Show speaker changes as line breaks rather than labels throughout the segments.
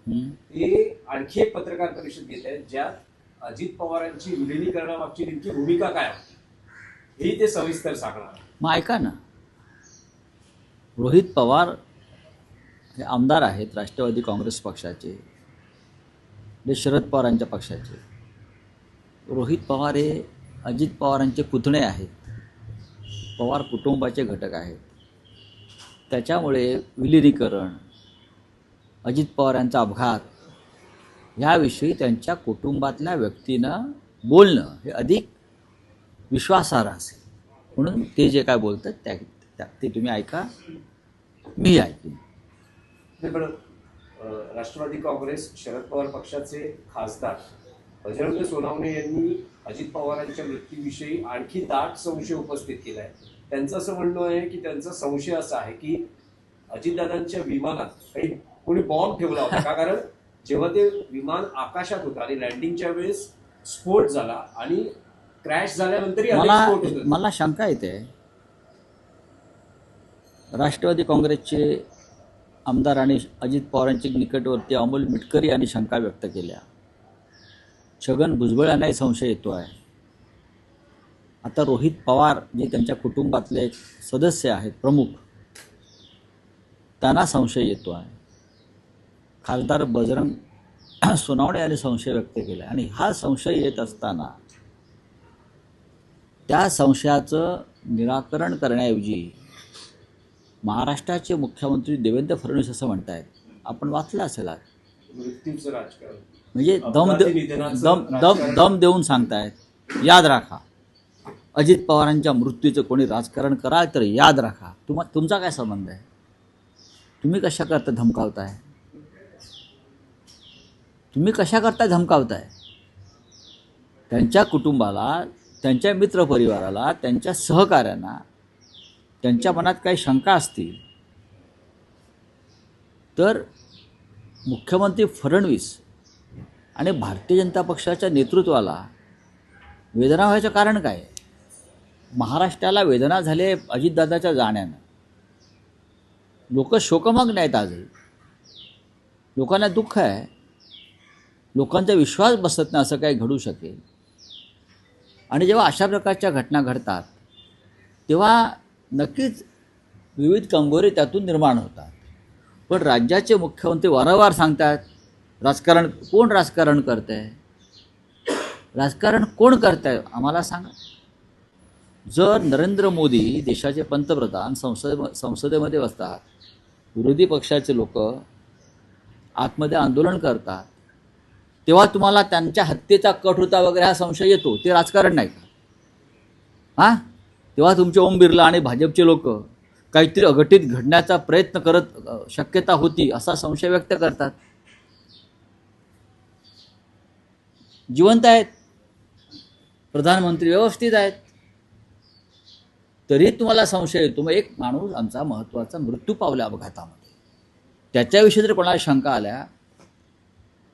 ते आणखी एक पत्रकार परिषद घेत आहेत ज्यात अजित पवारांची विलिनीकरणामागची नेमकी भूमिका काय होती हे ते सविस्तर सांगणार.
मग ऐका ना, रोहित पवार हे आमदार आहेत राष्ट्रवादी काँग्रेस पक्षाचे, जे शरद पवारांच्या पक्षाचे. रोहित पवार हे अजित पवारांचे पुतणे आहेत, पवार कुटुंबाचे घटक आहेत. त्याच्यामुळे विलिनीकरण, अजित पवारांचा अपघात ह्याविषयी त्यांच्या कुटुंबातल्या व्यक्तीनं बोलणं हे अधिक विश्वासार्ह असेल. म्हणून ते जे काय बोलतात ते तुम्ही ऐका, मी ऐकेन.
पण राष्ट्रवादी काँग्रेस शरद पवार पक्षाचे खासदार बजरंग सोनवणे यांनी अजित पवारांच्या मृत्यूविषयी आणखी दाट संशय उपस्थित केलाय. त्यांचं असं म्हणणं आहे की त्यांचा संशय असा आहे की अजितदादांच्या विमानात काही कोणी बॉम्ब ठेवला होता का, कारण जेव्हा ते विमान आकाशात होतं आणि लँडिंगच्या वेळेस स्फोट झाला आणि क्रॅश झाल्यानंतरही स्फोट होता.
मला शंका येते. राष्ट्रवादी काँग्रेसचे आमदार आणि अजित पवारांच्या निकटवर्ती अमोल मिटकरी यांनी शंका व्यक्त केल्या. छगन भुजबळ यांनाही संशय येतो आहे. आता रोहित पवार जे त्यांच्या कुटुंबातले एक सदस्य आहेत प्रमुख, त्यांना संशय येतो आहे. खासदार बजरंग सोनवणे यांनी संशय व्यक्त केला आणि हा संशय येत असताना त्या संशयाचं निराकरण करण्याऐवजी महाराष्ट्राचे मुख्यमंत्री देवेंद्र फडणवीस असं म्हणतायत, आपण वाचलं असेल,
मृत्यूचं राजकारण
म्हणजे दम देऊन सांगतायत, याद राखा अजित पवारांच्या मृत्यूचं कोणी राजकारण कराल तर याद राखा. तुमचा काय संबंध आहे? तुम्ही कशा करता धमकावताय? त्यांच्या कुटुंबाला, त्यांच्या मित्रपरिवाराला, त्यांच्या सहकाऱ्यांना त्यांच्या मनात काही शंका असतील तर मुख्यमंत्री फडणवीस आणि भारतीय जनता पक्षाच्या नेतृत्वाला वेदना व्हायचं कारण काय? महाराष्ट्राला वेदना झाले अजितदादाच्या जाण्यानं. लोक शोकमग्न आहेत आजही. लोकांना दुःख आहे. लोकांचा विश्वास बसत नाही असं काही घडू शकेल. आणि जेव्हा अशा प्रकारच्या घटना घडतात तेव्हा नक्कीच विविध कंगोरे त्यातून निर्माण होतात. पण राज्याचे मुख्यमंत्री वारंवार सांगतात, कोण राजकारण करत आहे? राजकारण कोण करत आहे आम्हाला सांगा. जर नरेंद्र मोदी देशाचे पंतप्रधान संसदेमध्ये बसतात, विरोधी पक्षाचे लोक आतमध्ये आंदोलन करतात, तेव्हा तुम्हाला त्यांच्या हत्येचा कट होता वगैरे हा संशय येतो. ते राजकारण नाही का? हां, तेव्हा तुमचे ओम बिर्ला आणि भाजपचे लोक काहीतरी अघटित घडण्याचा प्रयत्न करत शक्यता होती असा संशय व्यक्त करतात. जिवंत आहेत, प्रधानमंत्री व्यवस्थित आहेत, तरी तुम्हाला संशय येतो. मग एक माणूस आमचा महत्त्वाचा मृत्यू पावला अपघातामध्ये, त्याच्याविषयी जर कोणाला शंका आल्या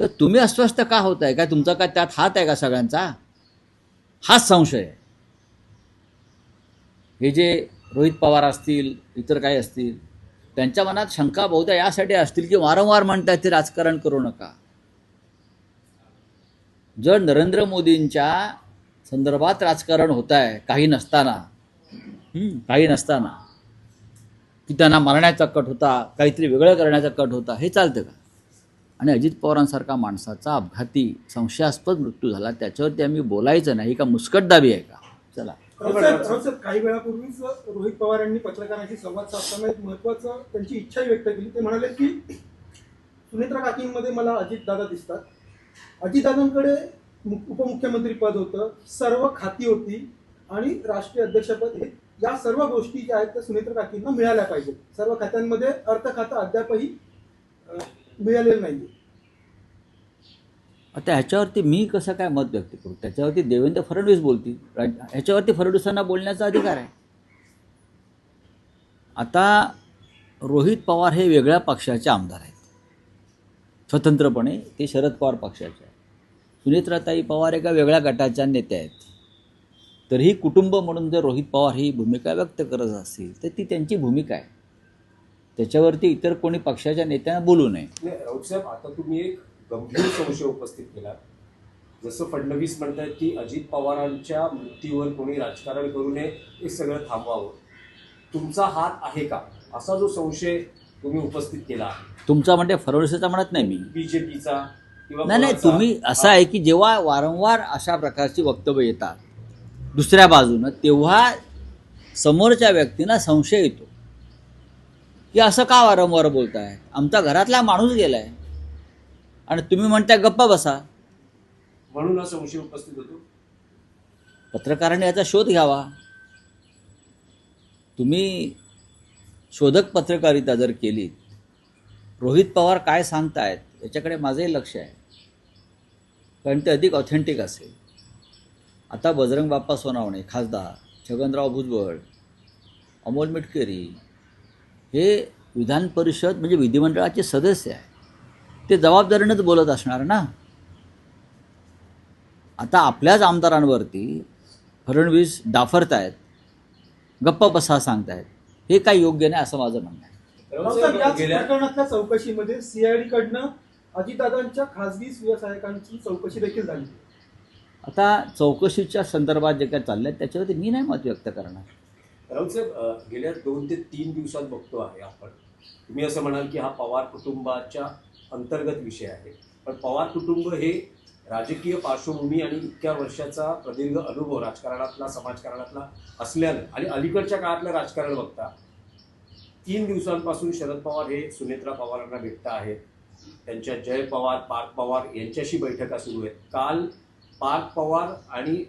तर तुम्ही अस्वस्थ का होताय? काय तुमचा काय त्यात हात आहे का सगळ्यांचा? हाच संशय आहे. हे जे रोहित पवार असतील, इतर काही असतील, त्यांच्या मनात शंका बहुधा यासाठी असतील की वारंवार म्हणतात ते राजकारण करू नका. जर नरेंद्र मोदींच्या संदर्भात राजकारण होत आहे काही नसताना की त्यांना मारण्याचा कट होता, काहीतरी वेगळं करण्याचा कट होता, हे चालतं का? आणि अजित पवारांसारखा माणसाचा अपघाती संशयास्पद मृत्यू झाला, त्याच्यावरती आम्ही बोलायचं नाही का? मुस्कटदाबी आहे का? चला.
काही वेळापूर्वीच रोहित पवार यांनी पत्रकारांशी संवाद साधताना एक महत्वाचं त्यांची इच्छा व्यक्त केली. ते म्हणाले की सुनेत्रा काकींमध्ये मला अजितदादा दिसतात. अजितदादांकडे उपमुख्यमंत्री पद होतं, सर्व खाती होती आणि राष्ट्रीय अध्यक्षपद, हे या सर्व गोष्टी ज्या आहेत त्या सुनेत्रा काकींना मिळाल्या पाहिजेत. सर्व खात्यांमध्ये अर्थ खातं अद्यापही मिळालेलं नाही.
आता ह्याच्यावरती मी कसं काय मत व्यक्त करू? त्याच्यावरती देवेंद्र फडणवीस बोलतील. ह्याच्यावरती फडणवीसांना बोलण्याचा अधिकार आहे. आता रोहित पवार हे वेगळ्या पक्षाचे आमदार आहेत, स्वतंत्रपणे ते शरद पवार पक्षाचे आहेत. सुनेत्राताई पवार एका वेगळ्या गटाच्या नेत्या आहेत. तरीही कुटुंब म्हणून जर रोहित पवार ही भूमिका व्यक्त करत असतील तर ती त्यांची भूमिका आहे. त्याच्यावरती इतर कोणी पक्षाच्या नेत्यांना बोलू नये.
नाही, राऊत साहेब, आता तुम्ही एक गंभीर संशय उपस्थित केला. जसं फडणवीस म्हणतात की अजित पवारांच्या मृत्यूवर कोणी राजकारण करू नये, हे सगळं थांबवावं. तुमचा हात आहे का, असा जो संशय तुम्ही उपस्थित केला आहे
तुमचा म्हणजे फडणवीसचा म्हणत नाही मी.
बीजेपीचा किंवा
नाही
कोणाचा?
तुम्ही असं आहे की जेव्हा वारंवार अशा प्रकारची वक्तव्य येतात दुसऱ्या बाजूनं, तेव्हा समोरच्या व्यक्तींना संशय येतो की असं का वारंवार बोलताय, आमचा घरातला माणूस गेलाय आणि तुम्ही म्हणताय गप्पा बसा.
म्हणून हा संशय उपस्थित होतो.
पत्रकारांनी याचा शोध घ्यावा. तुम्ही शोधक पत्रकारिता जर केलीत, रोहित पवार काय सांगतायत याच्याकडे माझंही लक्ष आहे, कारण ते अधिक ऑथेंटिक असेल. आता बजरंग बाप्पा सोनावणे खासदार, छगनराव भुजबळ, अमोल मिटकरी हे विधान परिषद म्हणजे विधिमंडळाचे सदस्य आहे, ते जबाबदारीनंच बोलत असणार ना. आता आपल्याच आमदारांवरती फडणवीस डाफरतायत, गप्पा बसा सांगतायत, हे काही योग्य नाही असं माझं म्हणणं आहे.
राऊत
याच
साहेब, गेल्या
प्रकरणातल्या चौकशीमध्ये सीआयडी कडनं अजितदादांच्या खासगी व्यावसायिकांची चौकशी देखील झाली.
आता चौकशीच्या संदर्भात जे काय चाललंय त्याच्यावरती मी नाही मत व्यक्त करणार.
राऊत साहेब, गेल्या 2 ते 3 दिवसात बघतो आहे आपण, तुम्ही असं म्हणाल की हा पवार कुटुंबाच्या अंतर्गत विषय आहे, पण पवार कुटुंब हे राजकीय पार्श्वभूमी आणि इतक्या वर्षाचा प्रदीर्घ अनुभव राजकारणातला, समाजकारणातला असल्यानं आणि अलीकडच्या काळातलं राजकारण बघता 3 दिवसांपासून शरद पवार हे सुनेत्रा पवारांना भेटत आहेत. त्यांच्या जय पवार, पार्थ पवार यांच्याशी बैठका सुरू आहेत. काल पार्थ पवार आणि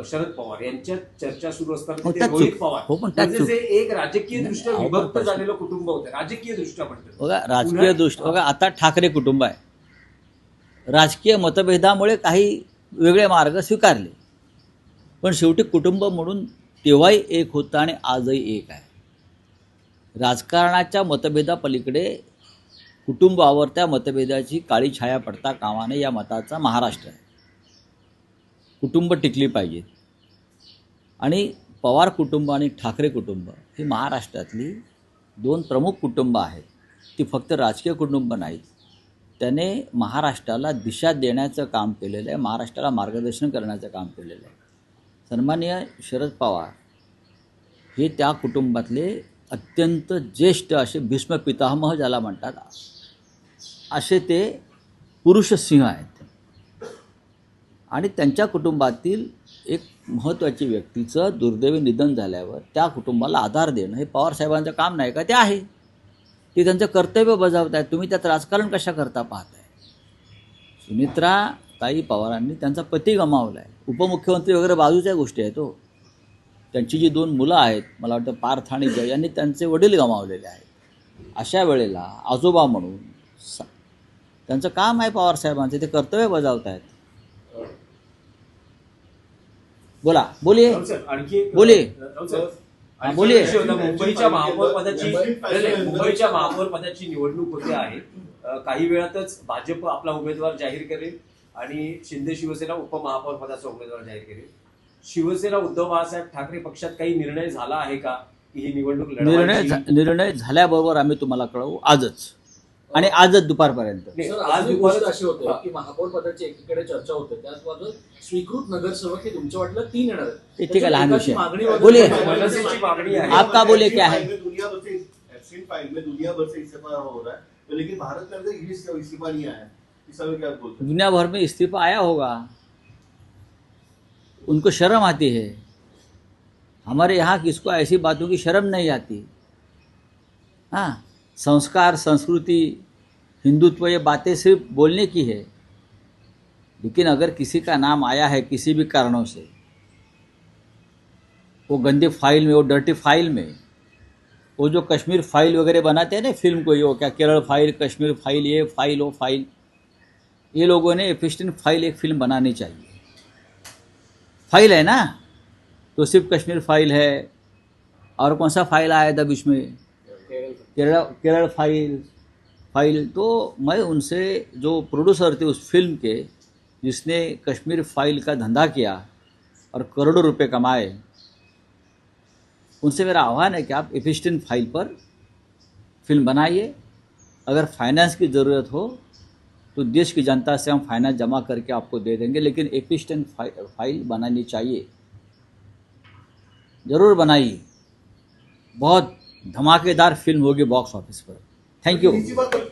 शरद पवार यांच्यात चर्चा सुरू असताना
हो,
तिथे
त्यात
रोहित
चूक.
पवार
हो, पण त्यात
म्हणजे
चूक.
जे एक राजकीय दृष्ट्या
नाही,
विभक्त
अहो,
झालेलं कुटुंब होतं, राजकीय दृष्ट्या म्हणतो.
बघा राजकीय दृष्टी, बघा आता ठाकरे कुटुंब आहे, राजकीय मतभेदामुळे काही वेगळे मार्ग स्वीकारले, पण शेवटी कुटुंब म्हणून तेव्हाही एक होतं आणि आजही एक आहे. राजकारणाच्या मतभेदापलीकडे कुटुंबावर त्या मतभेदाची काळी छाया पडता कामा नये, या मताचा महाराष्ट्र आहे. कुटुंब टिकली पाहिजेत. आणि पवार कुटुंब आणि ठाकरे कुटुंब ही महाराष्ट्रातली 2 प्रमुख कुटुंब आहेत. ती फक्त राजकीय कुटुंब नाहीत. त्याने महाराष्ट्राला दिशा देण्याचं काम केलेलं आहे, महाराष्ट्राला मार्गदर्शन करण्याचं काम केलेलं आहे. सन्माननीय शरद पवार हे त्या कुटुंबातले अत्यंत ज्येष्ठ असे भीष्म पितामह ज्याला म्हणतात, असे ते पुरुष सिंह आहेत. आणि त्यांच्या कुटुंबातील एक महत्त्वाची व्यक्तीचं दुर्दैवी निधन झाल्यावर त्या कुटुंबाला आधार देणं हे पवारसाहेबांचं काम नाही का? ते आहे, ते त्यांचं कर्तव्य बजावत आहेत. तुम्ही त्यात राजकारण कशा करता पाहताय? सुनित्रा ताई पवारांनी त्यांचा पती गमावला आहे, उपमुख्यमंत्री वगैरे बाजूच्या गोष्टी आहेत. हो, त्यांची जी 2 मुलं आहेत, मला वाटतं पार्थ आणि जय, यांनी त्यांचे वडील गमावलेले आहेत. अशा वेळेला आजोबा म्हणून त्यांचं काम आहे पवारसाहेबांचं, ते कर्तव्य बजावत आहेत. बोला, बोलिये,
राऊत साहेब, आणखी
बोलिये.
राऊत साहेब, आणखी
बोलिये.
विषय होता. मुंबईच्या महापौर पदाची निवडणूक होते आहे. काही वेळातच भाजप आपला उमेदवार जाहीर करेल आणि शिंदे शिवसेना उपमहापौर पदाचा उमेदवार जाहीर करेल. शिवसेना उद्धव बाळासाहेब ठाकरे पक्षात काही निर्णय झाला आहे का की ही निवडणूक लढवायची?
निर्णय झाल्याबरोबर आम्ही तुम्हाला कळवू, आजच आणि आजच दुपारपर्यंत.
सर,
आज
आज गोष्ट
दुपार
अशी होते की महापौर पदाची एकीकडे चर्चा होते, त्याच बाजूला स्वीकृत नगरसेवक हे तुमच्या वाटलं 3 येणार आहेत.
ते ठीक आहे, लहान
त्याची
विषय.
मागणी वगैरे
बोलिये.
मनसेची मागणी आहे.
आप का बोले क्या है?
दुनिया भर से एब्सेंट फाइल में दुनिया भर से इस्तीफा हो रहा है, तो लेकिन भारत में अभी तक इस्तीफा नहीं आया है. इस समय क्या बोलते हैं?
दुनिया भर में इस्तीफा आया होगा, उनको शर्म आती है. हमारे यहाँ किसको ऐसी बातों की शर्म नहीं आती. हाँ, संस्कार, संस्कृति, हिंदुत्व, ये बातें सिर्फ बोलने की है, लेकिन अगर किसी का नाम आया है किसी भी कारणों से, वो गंदे फाइल में, वो डर्टी फाइल में, वो जो कश्मीर फाइल वगैरह बनाते हैं ना फिल्म को, ये वो क्या केरल फाइल, कश्मीर फाइल, ये फाइल, वो फाइल, ये लोगों ने एफिस्टिन फाइल एक फिल्म बनानी चाहिए. फाइल है ना, तो सिर्फ कश्मीर फाइल है, और कौन सा फाइल आया था बीच में, केरल फाइल. तो मैं उनसे, जो प्रोड्यूसर थे उस फिल्म के, जिसने कश्मीर फाइल का धंधा किया और करोड़ों रुपए कमाए, उनसे मेरा आह्वान है कि आप एफिस्टिन फाइल पर फिल्म बनाइए, अगर फाइनेंस की ज़रूरत हो तो देश की जनता से हम फाइनेंस जमा करके आपको दे देंगे, लेकिन एफिशिएंट फाइल बनानी चाहिए, ज़रूर बनाइए। बहुत धमाकेदार फिल्म होगी box office per. Thank you.
तीसरी बात